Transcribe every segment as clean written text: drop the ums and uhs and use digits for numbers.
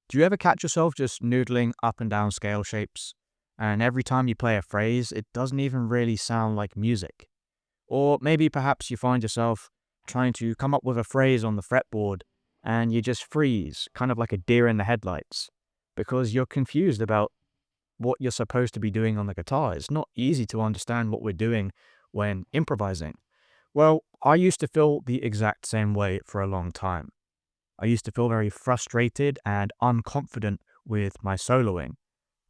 Do you ever catch yourself just noodling up and down scale shapes? And every time you play a phrase, it doesn't even really sound like music. Or maybe perhaps you find yourself trying to come up with a phrase on the fretboard and you just freeze, kind of like a deer in the headlights, because you're confused about what you're supposed to be doing on the guitar. It's not easy to understand what we're doing when improvising. Well, I used to feel the exact same way for a long time. I used to feel very frustrated and unconfident with my soloing.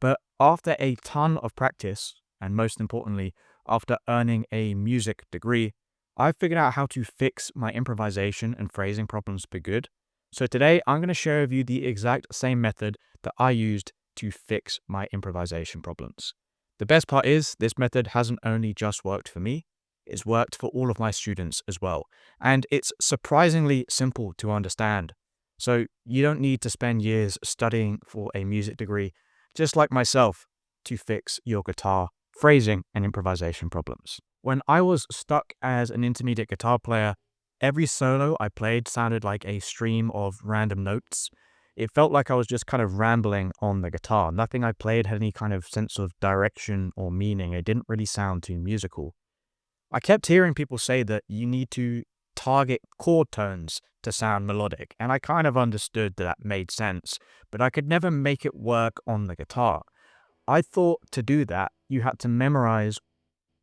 But after a ton of practice, and most importantly, after earning a music degree, I figured out how to fix my improvisation and phrasing problems for good. So today I'm going to share with you the exact same method that I used to fix my improvisation problems. The best part is this method hasn't only just worked for me, it's worked for all of my students as well. And it's surprisingly simple to understand. So you don't need to spend years studying for a music degree, just like myself, to fix your guitar phrasing and improvisation problems. When I was stuck as an intermediate guitar player, every solo I played sounded like a stream of random notes. It felt like I was just kind of rambling on the guitar. Nothing I played had any kind of sense of direction or meaning. It didn't really sound too musical. I kept hearing people say that you need to target chord tones to sound melodic, and I kind of understood that that made sense, but I could never make it work on the guitar. I thought to do that, you had to memorize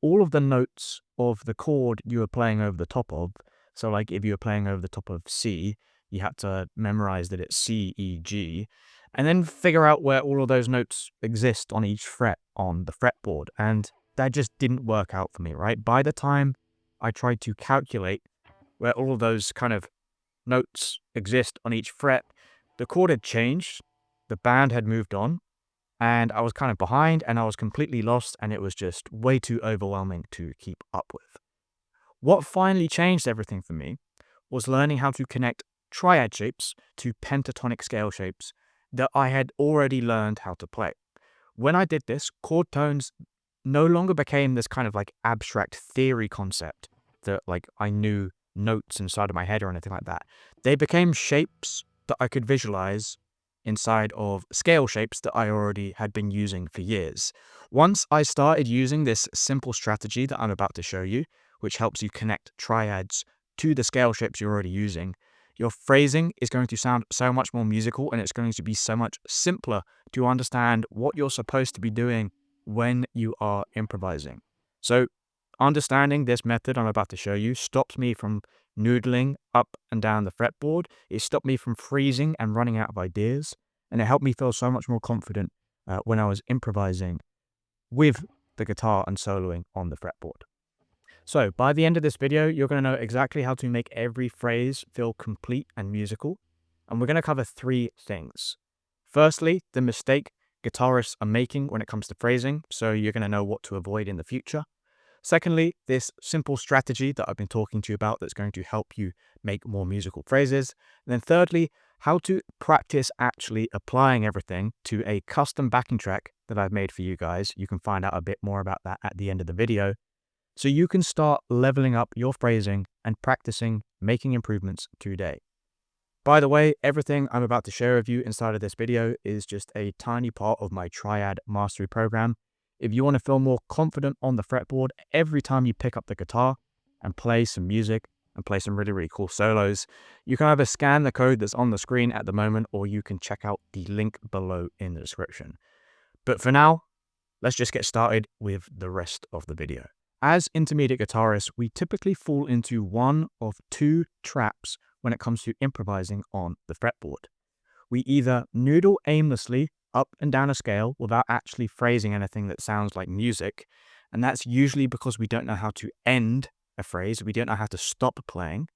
all of the notes of the chord you were playing over the top of. So like if you were playing over the top of C, you had to memorize that it's C, E, G, and then figure out where all of those notes exist on each fret on the fretboard. And that just didn't work out for me, right? By the time I tried to calculate where all of those kind of notes exist on each fret, the chord had changed, the band had moved on, and I was kind of behind and I was completely lost, and it was just way too overwhelming to keep up with. What finally changed everything for me was learning how to connect triad shapes to pentatonic scale shapes that I had already learned how to play. When I did this, chord tones no longer became this kind of like abstract theory concept that like I knew notes inside of my head or anything like that. They became shapes that I could visualize inside of scale shapes that I already had been using for years. Once I started using this simple strategy that I'm about to show you, which helps you connect triads to the scale shapes you're already using, your phrasing is going to sound so much more musical, and it's going to be so much simpler to understand what you're supposed to be doing when you are improvising. So understanding this method I'm about to show you stopped me from noodling up and down the fretboard. It stopped me from freezing and running out of ideas, and it helped me feel so much more confident when I was improvising with the guitar and soloing on the fretboard. So by the end of this video, you're going to know exactly how to make every phrase feel complete and musical, and we're going to cover three things. Firstly, the mistake guitarists are making when it comes to phrasing, so you're going to know what to avoid in the future. Secondly, this simple strategy that I've been talking to you about that's going to help you make more musical phrases. And then thirdly, how to practice actually applying everything to a custom backing track that I've made for you guys. You can find out a bit more about that at the end of the video, so you can start leveling up your phrasing and practicing making improvements today. By the way, everything I'm about to share with you inside of this video is just a tiny part of my Triad mastery program. If you want to feel more confident on the fretboard every time you pick up the guitar and play some music and play some really, really cool solos, you can either scan the code that's on the screen at the moment, or you can check out the link below in the description. But for now, let's just get started with the rest of the video. As intermediate guitarists, we typically fall into one of two traps when it comes to improvising on the fretboard. We either noodle aimlessly up and down a scale without actually phrasing anything that sounds like music, and that's usually because we don't know how to end a phrase, we don't know how to stop playing.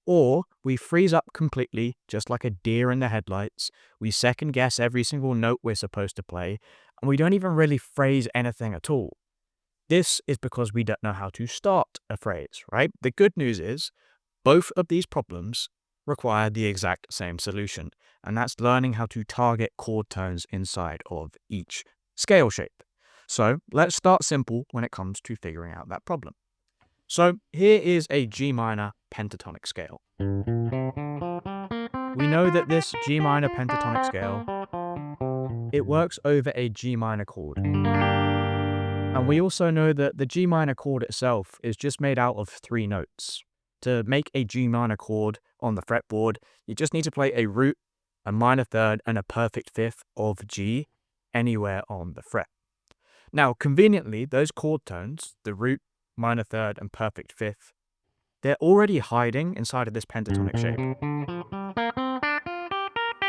Or we freeze up completely, just like a deer in the headlights. We second guess every single note we're supposed to play, and we don't even really phrase anything at all. This is because we don't know how to start a phrase, right? The good news is both of these problems require the exact same solution, and that's learning how to target chord tones inside of each scale shape. So let's start simple when it comes to figuring out that problem. So here is a G minor pentatonic scale. we know that this G minor pentatonic scale, it works over a G minor chord. And we also know that the G minor chord itself is just made out of 3 notes. To make a G minor chord on the fretboard, you just need to play a root, a minor third, and a perfect fifth of G anywhere on the fret. Now, conveniently, those chord tones, the root, minor third, and perfect fifth, they're already hiding inside of this pentatonic shape.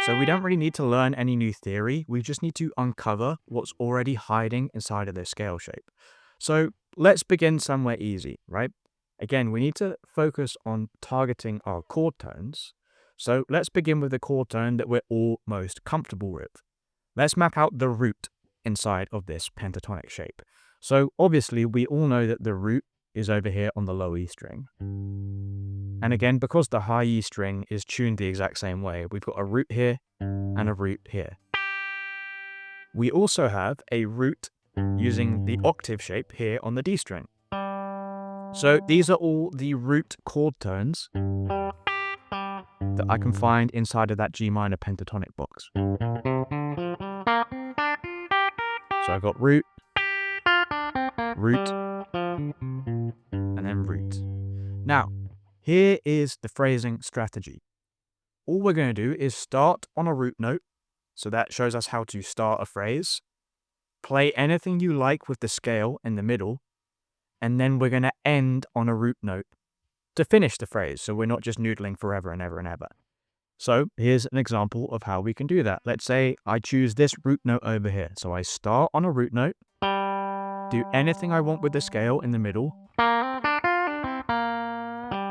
So we don't really need to learn any new theory, we just need to uncover what's already hiding inside of this scale shape. So let's begin somewhere easy, right? Again, we need to focus on targeting our chord tones. So let's begin with the chord tone that we're all most comfortable with. Let's map out the root inside of this pentatonic shape. So obviously we all know that the root is over here on the low E string. And again, because the high E string is tuned the exact same way, we've got a root here and a root here. We also have a root using the octave shape here on the D string. So these are all the root chord tones that I can find inside of that G minor pentatonic box. So I've got root, root, and then root. Now, here is the phrasing strategy. All we're going to do is start on a root note, so that shows us how to start a phrase, play anything you like with the scale in the middle, and then we're going to end on a root note to finish the phrase, so we're not just noodling forever and ever and ever. So here's an example of how we can do that. Let's say I choose this root note over here. So I start on a root note, do anything I want with the scale in the middle,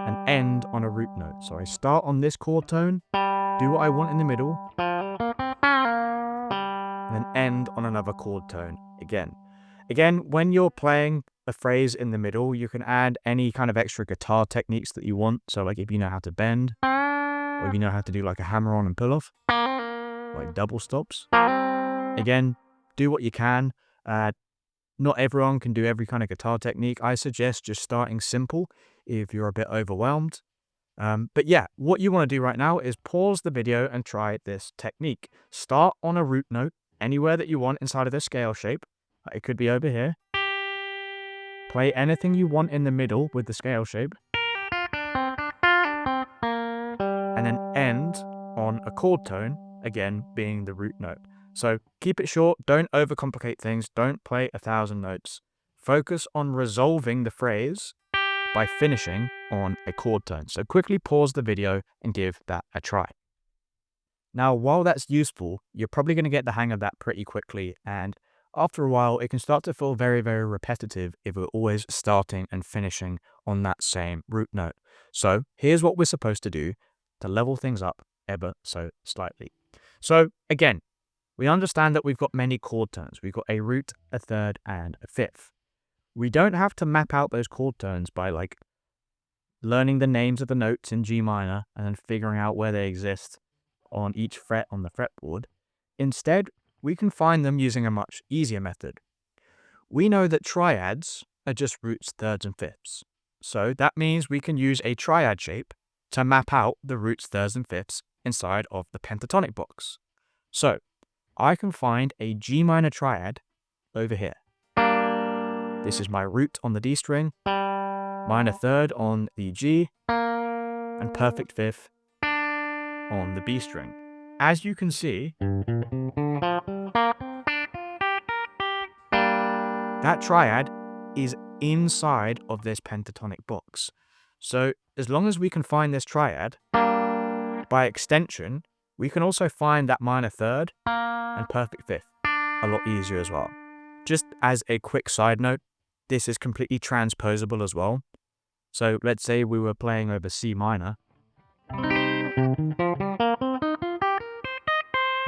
and end on a root note. So I start on this chord tone, do what I want in the middle, and then end on another chord tone again. Again, when you're playing a phrase in the middle, you can add any kind of extra guitar techniques that you want. So like if you know how to bend, or if you know how to do like a hammer on and pull off, like double stops. Again, do what you can. Not everyone can do every kind of guitar technique. I suggest just starting simple if you're a bit overwhelmed. But yeah, what you want to do right now is pause the video and try this technique. Start on a root note anywhere that you want inside of this scale shape. It could be over here. Play anything you want in the middle with the scale shape. And then end on a chord tone, again being the root note. So keep it short, don't overcomplicate things, don't play 1,000 notes. Focus on resolving the phrase by finishing on a chord tone. So quickly pause the video and give that a try. Now, while that's useful, you're probably going to get the hang of that pretty quickly, and after a while, it can start to feel very, very repetitive if we're always starting and finishing on that same root note. So here's what we're supposed to do to level things up ever so slightly. So again, we understand that we've got many chord tones. We've got a root, a third, and a fifth. We don't have to map out those chord tones by like learning the names of the notes in G minor and then figuring out where they exist on each fret on the fretboard. Instead, we can find them using a much easier method. We know that triads are just roots, thirds, and fifths. So that means we can use a triad shape to map out the roots, thirds, and fifths inside of the pentatonic box. So I can find a G minor triad over here. This is my root on the D string, minor third on the G, and perfect fifth on the B string. As you can see, that triad is inside of this pentatonic box. So as long as we can find this triad, by extension, we can also find that minor third and perfect fifth a lot easier as well. Just as a quick side note, this is completely transposable as well. So let's say we were playing over C minor.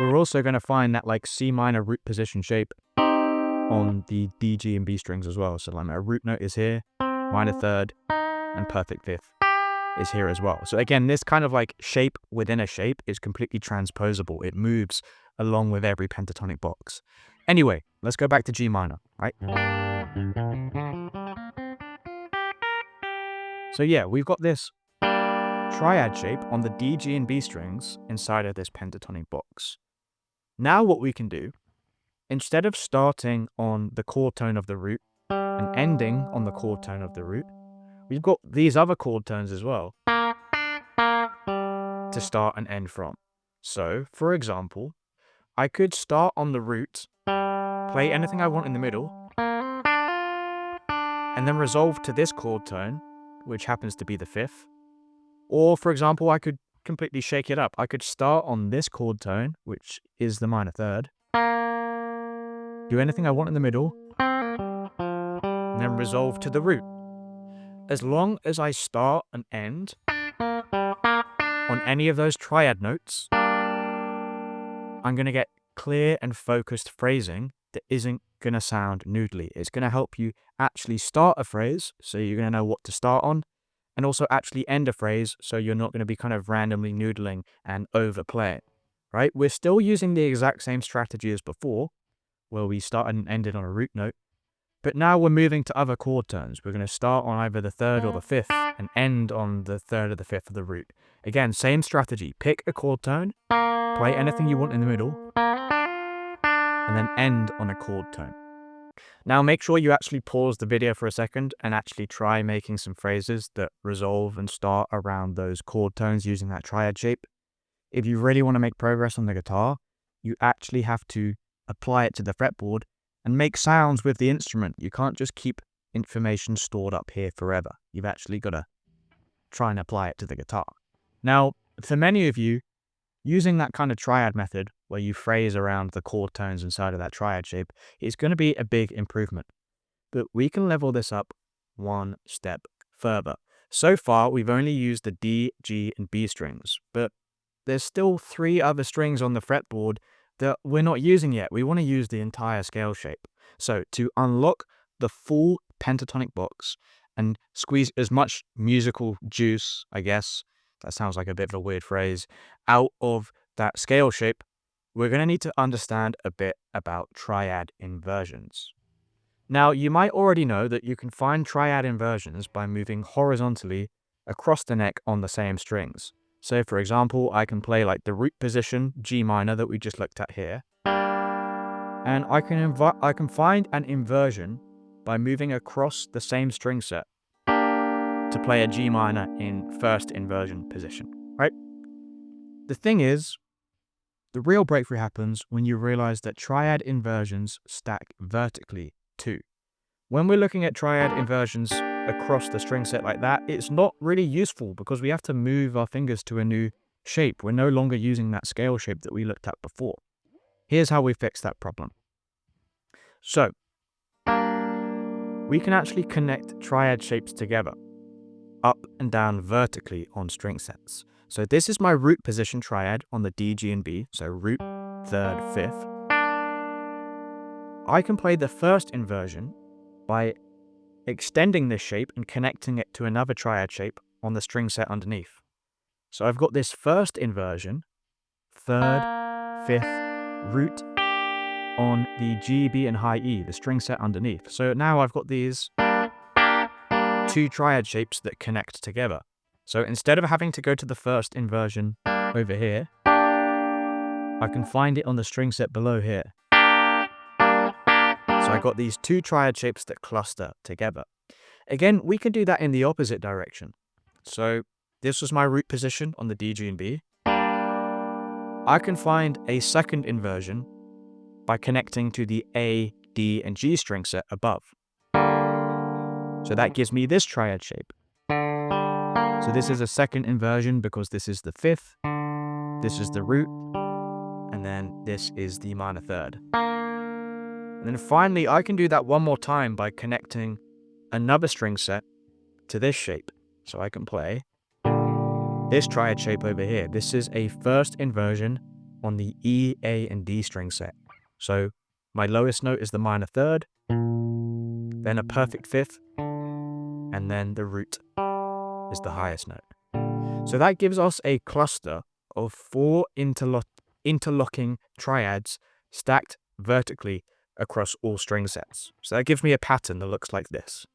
We're also going to find that like C minor root position shape on the D, G, and B strings as well. So like my root note is here, minor third, and perfect fifth is here as well. So again, this kind of like shape within a shape is completely transposable. It moves along with every pentatonic box. Anyway, let's go back to G minor, right? So yeah, we've got this triad shape on the D, G, and B strings inside of this pentatonic box. Now what we can do, instead of starting on the chord tone of the root and ending on the chord tone of the root, we've got these other chord tones as well to start and end from. So, for example, I could start on the root, play anything I want in the middle, and then resolve to this chord tone, which happens to be the 5th. Or, for example, I could completely shake it up. I could start on this chord tone, which is the minor 3rd, do anything I want in the middle, and then resolve to the root. As long as I start and end on any of those triad notes, I'm going to get clear and focused phrasing that isn't going to sound noodly. It's going to help you actually start a phrase, so you're going to know what to start on, and also actually end a phrase, so you're not going to be kind of randomly noodling and overplay it, right? We're still using the exact same strategy as before, where we started and ended on a root note, but now we're moving to other chord tones. We're going to start on either the 3rd or the 5th and end on the 3rd or the 5th of the root. Again, same strategy. Pick a chord tone, play anything you want in the middle, and then end on a chord tone. Now make sure you actually pause the video for a second and actually try making some phrases that resolve and start around those chord tones using that triad shape. If you really want to make progress on the guitar, you actually have to apply it to the fretboard and make sounds with the instrument. You can't just keep information stored up here forever. You've actually got to try and apply it to the guitar. Now, for many of you, using that kind of triad method where you phrase around the chord tones inside of that triad shape is going to be a big improvement. But we can level this up one step further. So far, we've only used the D, G, and B strings, but there's still 3 other strings on the fretboard that we're not using yet. We want to use the entire scale shape. So to unlock the full pentatonic box and squeeze as much musical juice, I guess, that sounds like a bit of a weird phrase, out of that scale shape, we're going to need to understand a bit about triad inversions. Now, you might already know that you can find triad inversions by moving horizontally across the neck on the same strings. So, for example, I can play like the root position, G minor, that we just looked at here, and I can find an inversion by moving across the same string set to play a G minor in first inversion position, right? The thing is, the real breakthrough happens when you realize that triad inversions stack vertically too. When we're looking at triad inversions across the string set like that, it's not really useful because we have to move our fingers to a new shape. We're no longer using that scale shape that we looked at before. Here's how we fix that problem. So, we can actually connect triad shapes together, up and down vertically on string sets. So this is my root position triad on the D, G, and B, so root, 3rd, 5th. I can play the first inversion by extending this shape and connecting it to another triad shape on the string set underneath. So I've got this first inversion, 3rd, 5th, root, on the G, B, and high E, the string set underneath. So now I've got these 2 triad shapes that connect together. So instead of having to go to the first inversion over here, I can find it on the string set below here. So I got these 2 triad shapes that cluster together. Again, we can do that in the opposite direction. So this was my root position on the D, G, and B. I can find a second inversion by connecting to the A, D, and G string set above. So that gives me this triad shape. So this is a second inversion because this is the 5th, this is the root, and then this is the minor 3rd. And then finally, I can do that one more time by connecting another string set to this shape. So I can play this triad shape over here. This is a first inversion on the E, A, and D string set. So my lowest note is the minor 3rd, then a perfect 5th, and then the root is the highest note. So that gives us a cluster of 4 interlocking triads stacked vertically across all string sets. So that gives me a pattern that looks like this.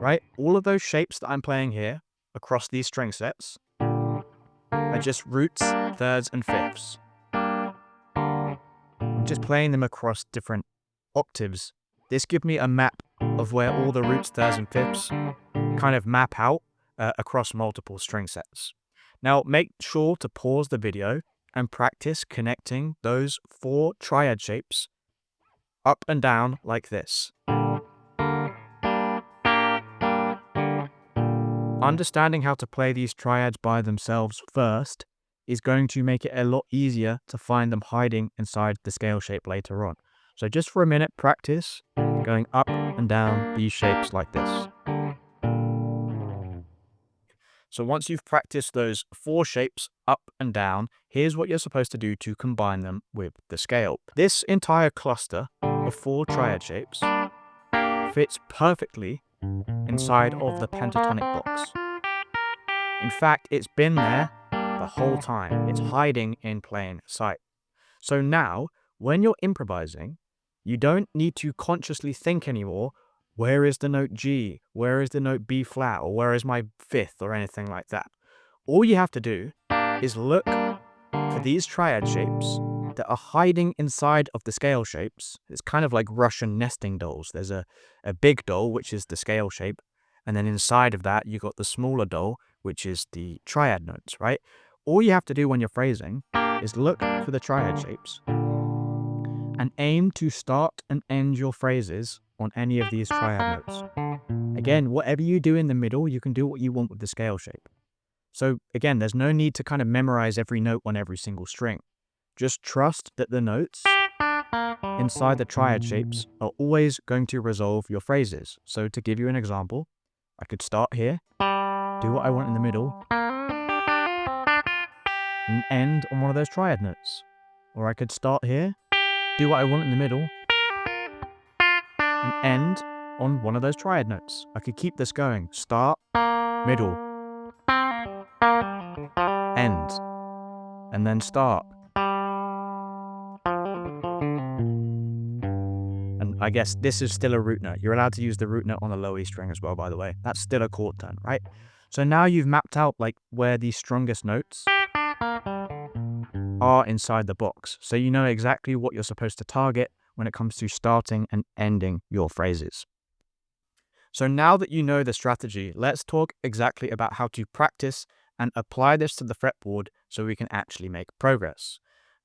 right? All of those shapes that I'm playing here across these string sets are just roots, thirds, and fifths. I'm just playing them across different octaves. This gives me a map of where all the roots, thirds, and fifths kind of map out across multiple string sets. Now, make sure to pause the video and practice connecting those 4 triad shapes up and down like this. Understanding how to play these triads by themselves first is going to make it a lot easier to find them hiding inside the scale shape later on. So just for a minute, practice going up and down these shapes like this. So once you've practiced those 4 shapes up and down, here's what you're supposed to do to combine them with the scale. This entire cluster of 4 triad shapes fits perfectly inside of the pentatonic box. In fact, it's been there the whole time. It's hiding in plain sight. So now, when you're improvising, you don't need to consciously think anymore, where is the note G, where is the note B flat, or where is my fifth, or anything like that. All you have to do is look for these triad shapes that are hiding inside of the scale shapes. It's kind of like Russian nesting dolls. There's a big doll, which is the scale shape, and then inside of that, you got the smaller doll, which is the triad notes, right? All you have to do when you're phrasing is look for the triad shapes and aim to start and end your phrases on any of these triad notes. Again, whatever you do in the middle, you can do what you want with the scale shape. So again, there's no need to kind of memorize every note on every single string. Just trust that the notes inside the triad shapes are always going to resolve your phrases. So to give you an example, I could start here, do what I want in the middle, and end on one of those triad notes. Or I could start here, do what I want in the middle, and end on one of those triad notes. I could keep this going. Start, middle, end, and then start. And I guess this is still a root note. You're allowed to use the root note on the low E string as well, by the way. That's still a chord tone, right? So now you've mapped out like where the strongest notes are inside the box. So you know exactly what you're supposed to target when it comes to starting and ending your phrases. So now that you know the strategy, let's talk exactly about how to practice and apply this to the fretboard so we can actually make progress.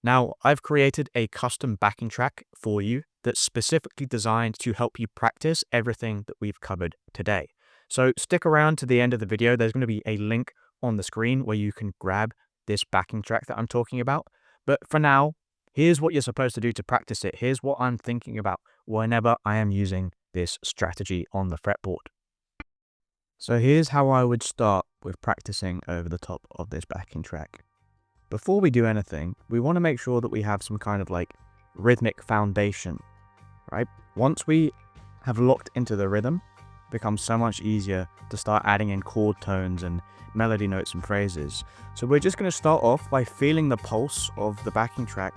Now, I've created a custom backing track for you that's specifically designed to help you practice everything that we've covered today. So stick around to the end of the video. There's going to be a link on the screen where you can grab this backing track that I'm talking about. But for now, here's what you're supposed to do to practice it. Here's what I'm thinking about whenever I am using this strategy on the fretboard. So here's how I would start with practicing over the top of this backing track. Before we do anything, we want to make sure that we have some kind of like rhythmic foundation, right? Once we have locked into the rhythm, it becomes so much easier to start adding in chord tones and melody notes and phrases. So we're just going to start off by feeling the pulse of the backing track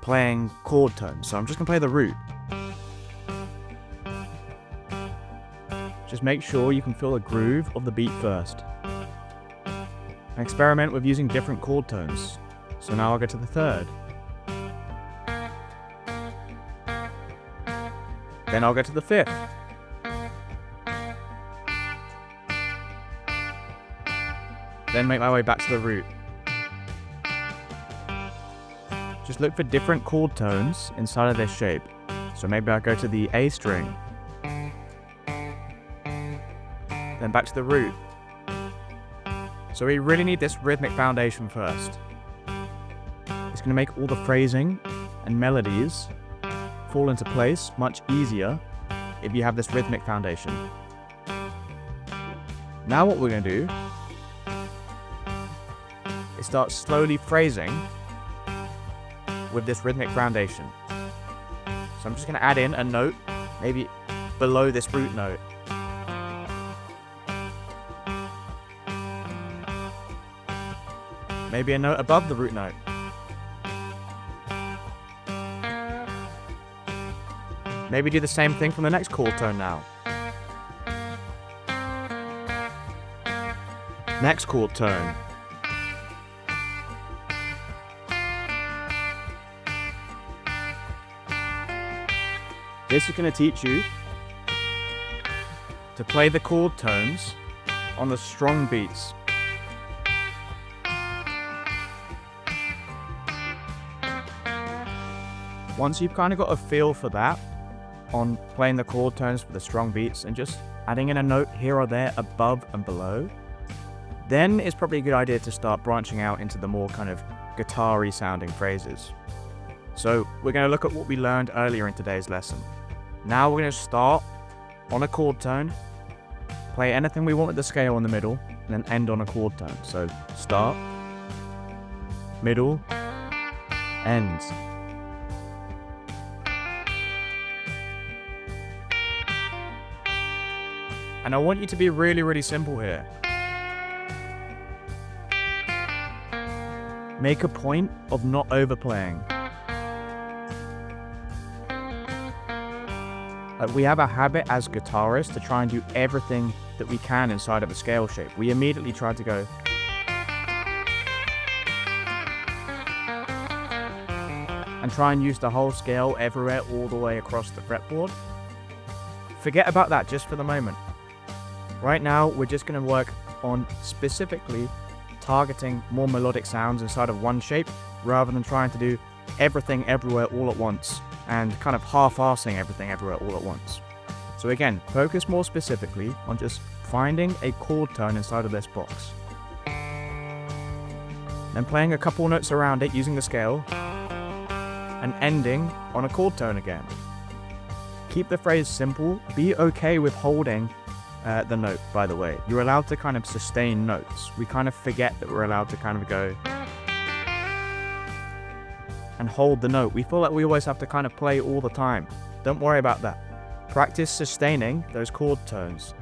playing chord tones. So I'm just going to play the root. Just make sure you can feel the groove of the beat first. And experiment with using different chord tones. So now I'll go to the third. Then I'll go to the fifth. Then make my way back to the root. Just look for different chord tones inside of this shape. So maybe I'll go to the A string. Then back to the root. So we really need this rhythmic foundation first. It's going to make all the phrasing and melodies fall into place much easier if you have this rhythmic foundation. Now what we're going to do is start slowly phrasing with this rhythmic foundation. So I'm just going to add in a note, maybe below this root note. Maybe a note above the root note. Maybe do the same thing from the next chord tone now. Next chord tone. This is going to teach you to play the chord tones on the strong beats. Once you've kind of got a feel for that, on playing the chord tones for the strong beats and just adding in a note here or there above and below, then it's probably a good idea to start branching out into the more kind of guitar-y sounding phrases. So we're going to look at what we learned earlier in today's lesson. Now we're going to start on a chord tone, play anything we want with the scale in the middle, and then end on a chord tone. So start, middle, end. And I want you to be really, really simple here. Make a point of not overplaying. We have a habit as guitarists to try and do everything that we can inside of a scale shape. We immediately try to go and try and use the whole scale everywhere, all the way across the fretboard. Forget about that just for the moment. Right now, we're just going to work on specifically targeting more melodic sounds inside of one shape, rather than trying to do everything everywhere all at once and kind of half-assing everything everywhere all at once. So again, focus more specifically on just finding a chord tone inside of this box. Then playing a couple notes around it using the scale, and ending on a chord tone again. Keep the phrase simple. Be okay with holding the note, by the way. You're allowed to kind of sustain notes. We kind of forget that we're allowed to kind of go and hold the note. We feel like we always have to kind of play all the time. Don't worry about that. Practice sustaining those chord tones.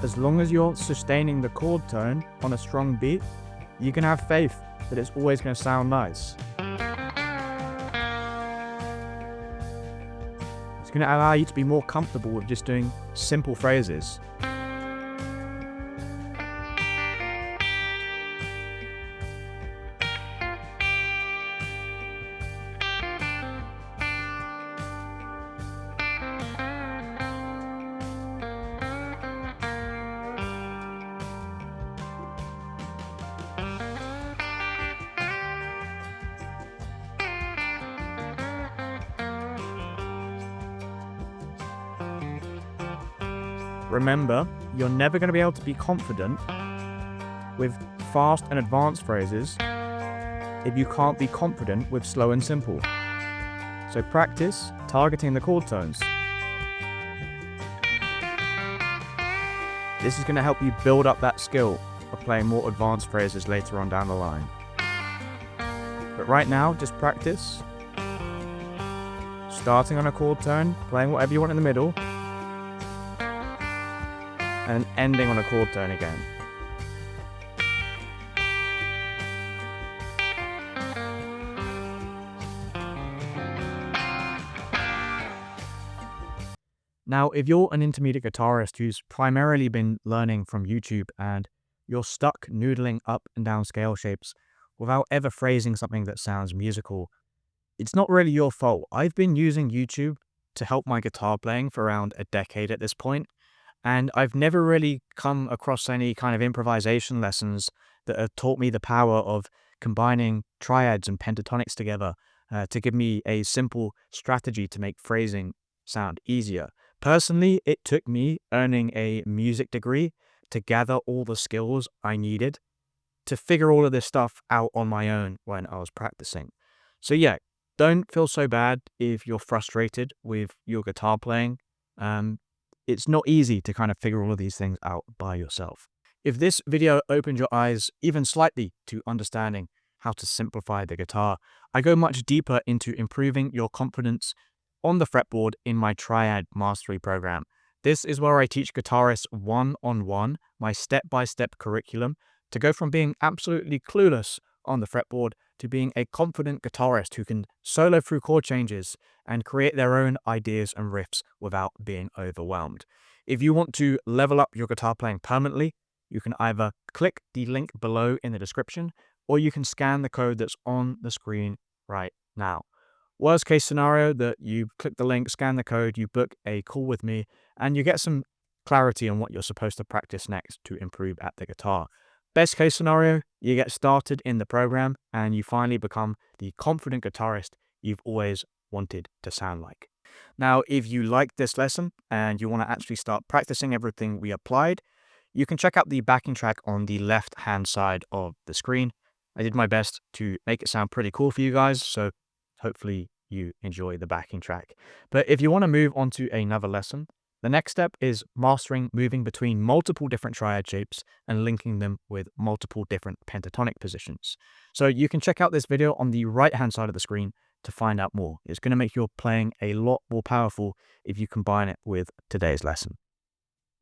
As long as you're sustaining the chord tone on a strong beat, you can have faith that it's always going to sound nice. It's going to allow you to be more comfortable with just doing simple phrases. Remember, you're never going to be able to be confident with fast and advanced phrases if you can't be confident with slow and simple. So practice targeting the chord tones. This is going to help you build up that skill of playing more advanced phrases later on down the line. But right now, just practice starting on a chord tone, playing whatever you want in the middle, and ending on a chord tone again. Now, if you're an intermediate guitarist who's primarily been learning from YouTube and you're stuck noodling up and down scale shapes without ever phrasing something that sounds musical, it's not really your fault. I've been using YouTube to help my guitar playing for around a decade at this point, and I've never really come across any kind of improvisation lessons that have taught me the power of combining triads and pentatonics together to give me a simple strategy to make phrasing sound easier. Personally, it took me earning a music degree to gather all the skills I needed to figure all of this stuff out on my own when I was practicing. So yeah, don't feel so bad if you're frustrated with your guitar playing. It's not easy to kind of figure all of these things out by yourself. If this video opened your eyes even slightly to understanding how to simplify the guitar, I go much deeper into improving your confidence on the fretboard in my Triad mastery program. This is where I teach guitarists one-on-one my step-by-step curriculum to go from being absolutely clueless on the fretboard to being a confident guitarist who can solo through chord changes and create their own ideas and riffs without being overwhelmed. If you want to level up your guitar playing permanently, you can either click the link below in the description, or you can scan the code that's on the screen right now. Worst case scenario, that you click the link, scan the code, you book a call with me, and you get some clarity on what you're supposed to practice next to improve at the guitar. Best case scenario, you get started in the program and you finally become the confident guitarist you've always wanted to sound like. Now, if you like this lesson and you want to actually start practicing everything we applied, you can check out the backing track on the left-hand side of the screen. I did my best to make it sound pretty cool for you guys, so hopefully you enjoy the backing track. But if you want to move on to another lesson, the next step is mastering moving between multiple different triad shapes and linking them with multiple different pentatonic positions. So you can check out this video on the right-hand side of the screen to find out more. It's going to make your playing a lot more powerful if you combine it with today's lesson.